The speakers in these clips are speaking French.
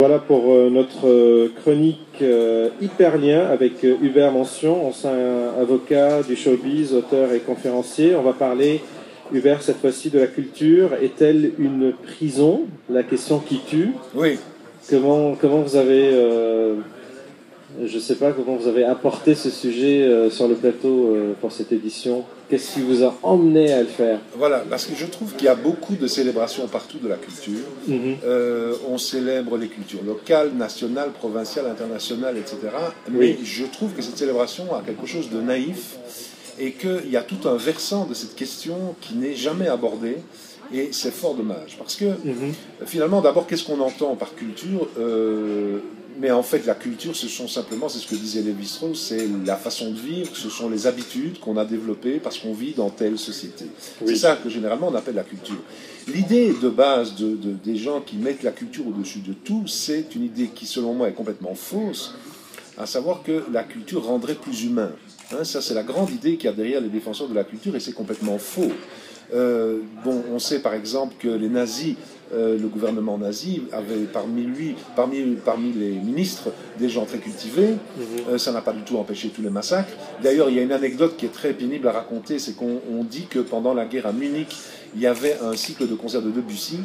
Voilà pour notre chronique Hyperlien avec Hubert Mention, ancien avocat du showbiz, auteur et conférencier. On va parler, Hubert, cette fois-ci de la culture. Est-elle une prison? La question qui tue. Oui. Comment vous avez, je ne sais pas, comment vous avez apporté ce sujet sur le plateau pour cette édition? Qu'est-ce qui vous a emmené à le faire? Voilà, parce que je trouve qu'il y a beaucoup de célébrations partout de la culture. On célèbre les cultures locales, nationales, provinciales, internationales, etc. Mais je trouve que cette célébration a quelque chose de naïf et qu'il y a tout un versant de cette question qui n'est jamais abordé. Et c'est fort dommage, parce que finalement, d'abord, qu'est-ce qu'on entend par culture? Mais en fait, la culture, ce sont simplement, c'est ce que disait Lévi-Strauss, c'est la façon de vivre, ce sont les habitudes qu'on a développées parce qu'on vit dans telle société. C'est ça que généralement on appelle la culture. L'idée de base des gens qui mettent la culture au-dessus de tout, c'est une idée qui, selon moi, est complètement fausse, à savoir que la culture rendrait plus humain. Ça, c'est la grande idée qu'il y a derrière les défenseurs de la culture, et c'est complètement faux. On sait par exemple que les nazis, le gouvernement nazi avait parmi les ministres des gens très cultivés. Ça n'a pas du tout empêché tous les massacres. D'ailleurs, il y a une anecdote qui est très pénible à raconter, c'est qu'on dit que pendant la guerre à Munich, il y avait un cycle de concerts de Debussy,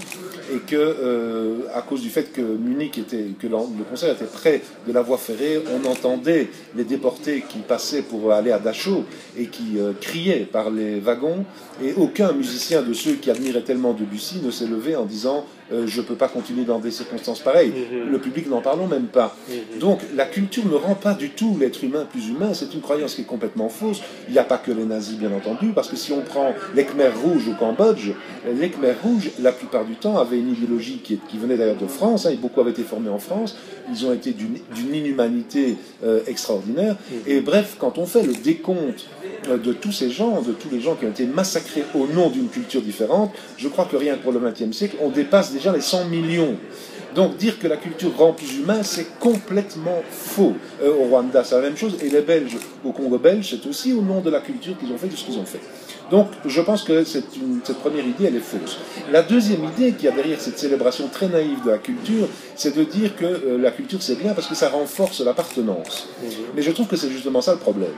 et que, à cause du fait que le concert était près de la voie ferrée, on entendait les déportés qui passaient pour aller à Dachau et qui criaient par les wagons, et aucun musicien de ceux qui admiraient tellement Debussy ne s'est levé en disant je ne peux pas continuer dans des circonstances pareilles. Le public, n'en parlons même pas. Donc la culture ne rend pas du tout l'être humain plus humain. C'est une croyance qui est complètement fausse. Il n'y a pas que les nazis, bien entendu, parce que si on prend les Khmers rouges au Cambodge, les Khmers rouges, la plupart du temps, avaient une idéologie qui venait d'ailleurs de France, et beaucoup avaient été formés en France. Ils ont été d'une inhumanité extraordinaire. Et bref, quand on fait le décompte de tous ces gens, de tous les gens qui ont été massacrés au nom d'une culture différente, je crois que rien que pour le XXe siècle, on dépasse déjà les 100 millions. Donc dire que la culture rend plus humain, c'est complètement faux. Au Rwanda, c'est la même chose, et les Belges, au Congo belge, c'est aussi au nom de la culture qu'ils ont fait de ce qu'ils ont fait. Donc je pense que cette première idée, elle est fausse. La deuxième idée qu'il y a derrière cette célébration très naïve de la culture, c'est de dire que la culture c'est bien parce que ça renforce l'appartenance. Mais je trouve que c'est justement ça le problème.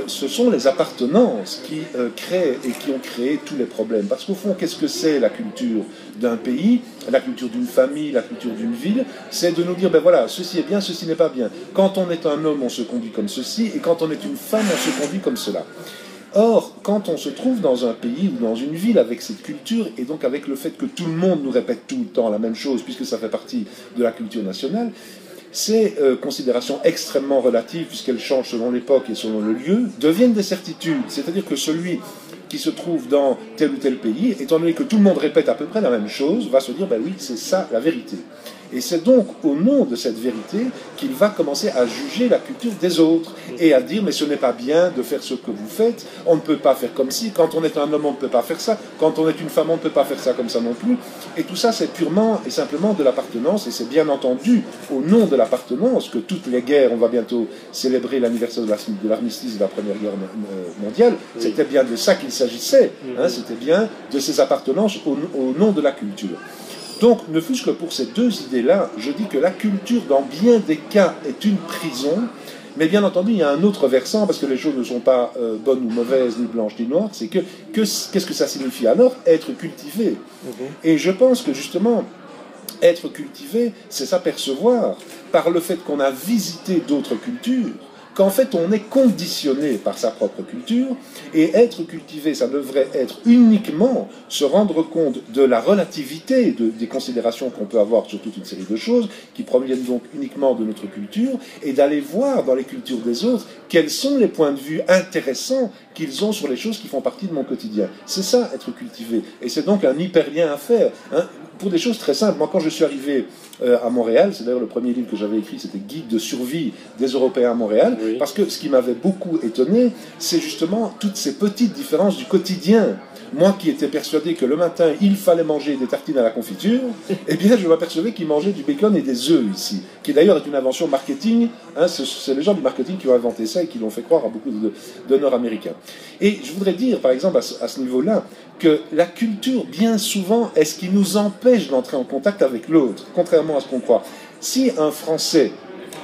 Ce sont les appartenances qui créent et qui ont créé tous les problèmes. Parce qu'au fond, qu'est-ce que c'est la culture d'un pays, la culture d'une famille, la culture d'une ville? C'est de nous dire, ben voilà, ceci est bien, ceci n'est pas bien. Quand on est un homme, on se conduit comme ceci, et quand on est une femme, on se conduit comme cela. Or, quand on se trouve dans un pays ou dans une ville avec cette culture, et donc avec le fait que tout le monde nous répète tout le temps la même chose, puisque ça fait partie de la culture nationale, ces considérations extrêmement relatives, puisqu'elles changent selon l'époque et selon le lieu, deviennent des certitudes. C'est-à-dire que celui qui se trouve dans tel ou tel pays, étant donné que tout le monde répète à peu près la même chose, va se dire, ben oui, c'est ça la vérité. Et c'est donc au nom de cette vérité qu'il va commencer à juger la culture des autres et à dire mais ce n'est pas bien de faire ce que vous faites, on ne peut pas faire comme ci, quand on est un homme on ne peut pas faire ça, quand on est une femme on ne peut pas faire ça comme ça non plus. Et tout ça c'est purement et simplement de l'appartenance, et c'est bien entendu au nom de l'appartenance que toutes les guerres, on va bientôt célébrer l'anniversaire de l'armistice de la Première Guerre mondiale, c'était bien de ça qu'il s'agissait, c'était bien de ces appartenances au nom de la culture. Donc, ne fût-ce que pour ces deux idées-là, je dis que la culture, dans bien des cas, est une prison, mais bien entendu, il y a un autre versant, parce que les choses ne sont pas bonnes ou mauvaises, ni blanches ni noires, c'est que qu'est-ce que ça signifie alors? Être cultivé. Et je pense que justement, être cultivé, c'est s'apercevoir, par le fait qu'on a visité d'autres cultures, qu'en fait on est conditionné par sa propre culture, et être cultivé, ça devrait être uniquement se rendre compte de la relativité des considérations qu'on peut avoir sur toute une série de choses, qui proviennent donc uniquement de notre culture, et d'aller voir dans les cultures des autres quels sont les points de vue intéressants qu'ils ont sur les choses qui font partie de mon quotidien. C'est ça, être cultivé. Et c'est donc un hyperlien à faire. Pour des choses très simples. Moi, quand je suis arrivé à Montréal, c'est d'ailleurs le premier livre que j'avais écrit, c'était Guide de survie des Européens à Montréal, parce que ce qui m'avait beaucoup étonné, c'est justement toutes ces petites différences du quotidien. Moi qui étais persuadé que le matin, il fallait manger des tartines à la confiture, eh bien, je m'apercevais qu'ils mangeaient du bacon et des œufs ici, qui d'ailleurs est une invention marketing. C'est les gens du marketing qui ont inventé ça et qui l'ont fait croire à beaucoup de Nord-Américains. Et je voudrais dire, par exemple, à ce niveau-là, que la culture, bien souvent, est ce qui nous empêche d'entrer en contact avec l'autre, contrairement à ce qu'on croit. Si un Français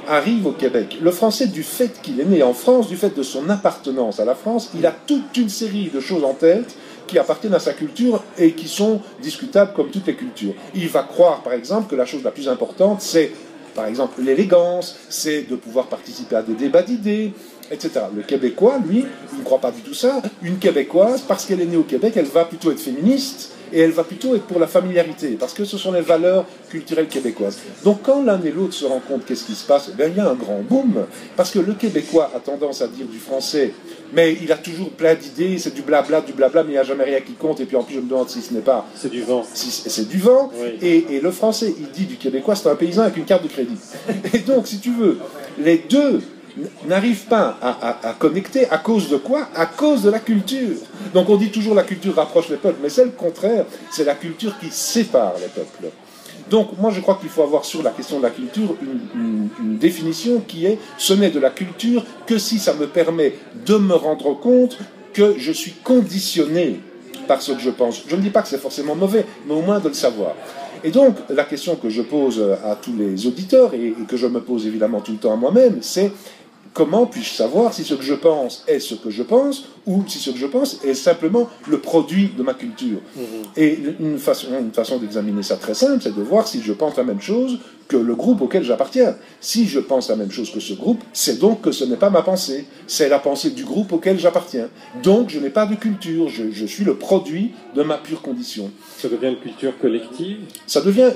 arrive au Québec, le Français, du fait qu'il est né en France, du fait de son appartenance à la France, il a toute une série de choses en tête qui appartiennent à sa culture et qui sont discutables comme toutes les cultures. Il va croire, par exemple, que la chose la plus importante, c'est, par exemple, l'élégance, c'est de pouvoir participer à des débats d'idées, etc. Le Québécois, lui, il ne croit pas du tout ça. Une Québécoise, parce qu'elle est née au Québec, elle va plutôt être féministe, et elle va plutôt être pour la familiarité, parce que ce sont les valeurs culturelles québécoises. Donc quand l'un et l'autre se rencontrent, qu'est-ce qui se passe? Eh bien, il y a un grand boom, parce que le Québécois a tendance à dire du français, mais il a toujours plein d'idées, c'est du blabla, mais il n'y a jamais rien qui compte, et puis en plus je me demande si ce n'est pas... C'est du vent. C'est du vent, oui. Et le français, il dit du Québécois, c'est un paysan avec une carte de crédit. Et donc, si tu veux, les deux n'arrivent pas à connecter. À cause de quoi? À cause de la culture. Donc on dit toujours la culture rapproche les peuples, mais c'est le contraire, c'est la culture qui sépare les peuples. Donc moi je crois qu'il faut avoir sur la question de la culture une définition qui est: ce n'est de la culture que si ça me permet de me rendre compte que je suis conditionné par ce que je pense. Je ne dis pas que c'est forcément mauvais, mais au moins de le savoir. Et donc, la question que je pose à tous les auditeurs, et que je me pose évidemment tout le temps à moi-même, c'est: comment puis-je savoir si ce que je pense est ce que je pense, ou si ce que je pense est simplement le produit de ma culture? Et une façon d'examiner ça très simple, c'est de voir si je pense la même chose que le groupe auquel j'appartiens. Si je pense la même chose que ce groupe, c'est donc que ce n'est pas ma pensée, c'est la pensée du groupe auquel j'appartiens. Donc je n'ai pas de culture, je suis le produit de ma pure condition. Ça devient une culture collective? Ça devient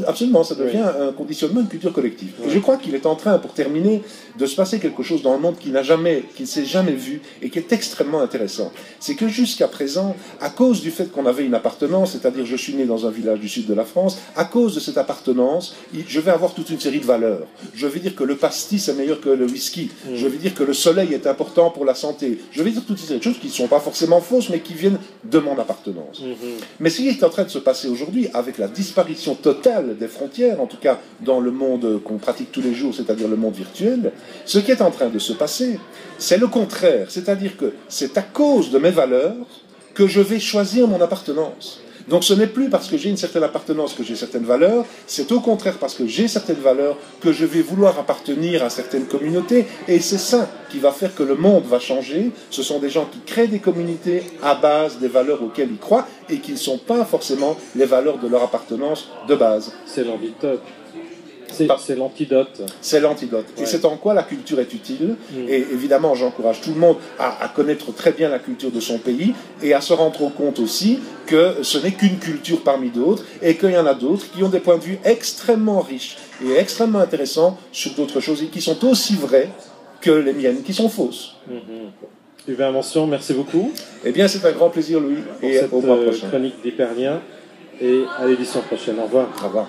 absolument, ça devient un conditionnement, une culture collective. Et je crois qu'il est en train, pour terminer, de se passer quelque chose dans le monde qui ne s'est jamais vu et qui est extrêmement intéressant. C'est que jusqu'à présent, à cause du fait qu'on avait une appartenance, c'est-à-dire je suis né dans un village du sud de la France, à cause de cette appartenance, je vais avoir toute une série de valeurs. Je vais dire que le pastis est meilleur que le whisky. Je vais dire que le soleil est important pour la santé. Je vais dire toute une série de choses qui ne sont pas forcément fausses, mais qui viennent de mon appartenance. Mais ce qui est en train de se passer aujourd'hui, avec la disparition totale des frontières, en tout cas dans le monde qu'on pratique tous les jours, c'est-à-dire le monde virtuel, ce qui est en train de se passer, c'est le contraire. C'est-à-dire que c'est à cause de mes valeurs que je vais choisir mon appartenance. Donc ce n'est plus parce que j'ai une certaine appartenance que j'ai certaines valeurs, c'est au contraire parce que j'ai certaines valeurs que je vais vouloir appartenir à certaines communautés, et c'est ça qui va faire que le monde va changer. Ce sont des gens qui créent des communautés à base des valeurs auxquelles ils croient et qui ne sont pas forcément les valeurs de leur appartenance de base. C'est l'antidote. C'est l'antidote. C'est l'antidote. Ouais. Et c'est en quoi la culture est utile. Et évidemment, j'encourage tout le monde à connaître très bien la culture de son pays et à se rendre compte aussi que ce n'est qu'une culture parmi d'autres et qu'il y en a d'autres qui ont des points de vue extrêmement riches et extrêmement intéressants sur d'autres choses et qui sont aussi vraies que les miennes, qui sont fausses. Hubert Mention, merci beaucoup. Eh bien, c'est un grand plaisir, Louis, et au mois prochain. Chronique d'Hyperlien et à l'édition prochaine. Au revoir. Au revoir.